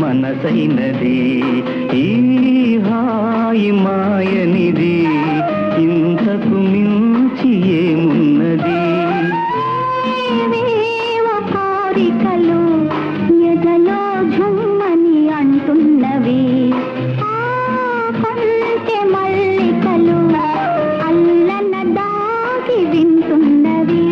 మనసైనది ఈ హాయి మాయనిది ఇంతకు మించి ఏమున్నది కోరికలు ఎదలో ఝుమ్మని అంటున్నవి కొంటె మల్లికలు అల్లన దాగి వింటున్నవి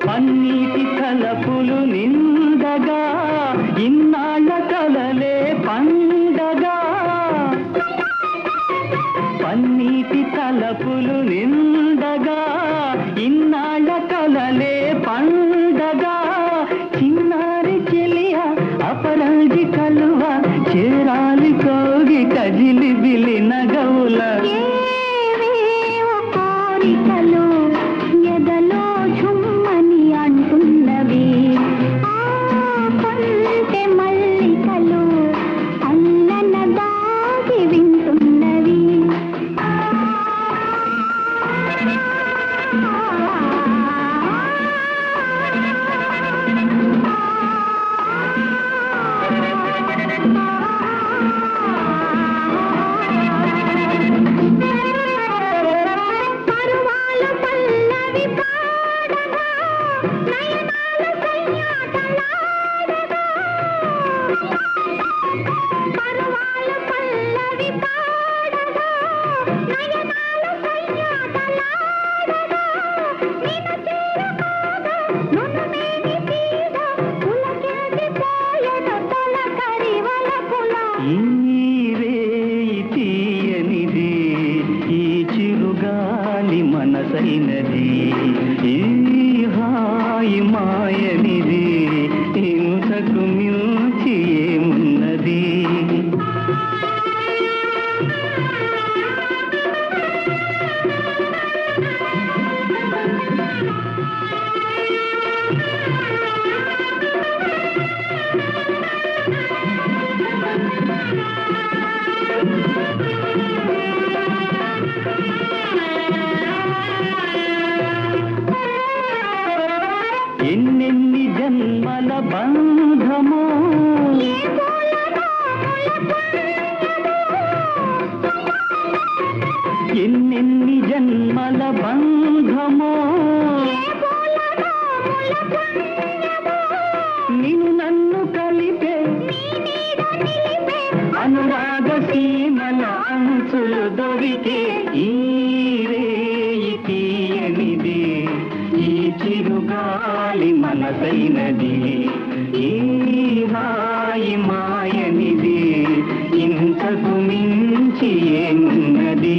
పన్నీటి తలపులు నిండగా ఇన్నాళ్ళ కలలే పండగా పన్నీటి తలపులు నిండగా ఇన్నాళ్ళ కలలే పండగా చిన్నారి చెలియ అపరాజి కలువ చేరాలి కోగి కజిలి బిలి నగవుల కోరికలు ఎదలో ఝుమ్మని అంటున్నవి కొంటె మల్లికలు అల్లన దాగి వింటున్నవి తీయనిది ఈ చిరుగాలి మనసైనది ఈ హాయి మాయనిది ఇంతకు మించి ఏమున్నది ఎన్నెన్ని జన్మల బంధమో ఎన్నెన్ని జన్మల బంధమో నిన్ను నన్ను కలిపే అనురాగ సీమల అంచులు దొరికే ఈ రేయి తీయనిది ఈ చిరుగాలి మనసైనది ఈ హాయి మాయనిది ఇంతకు మించి ఏమున్నది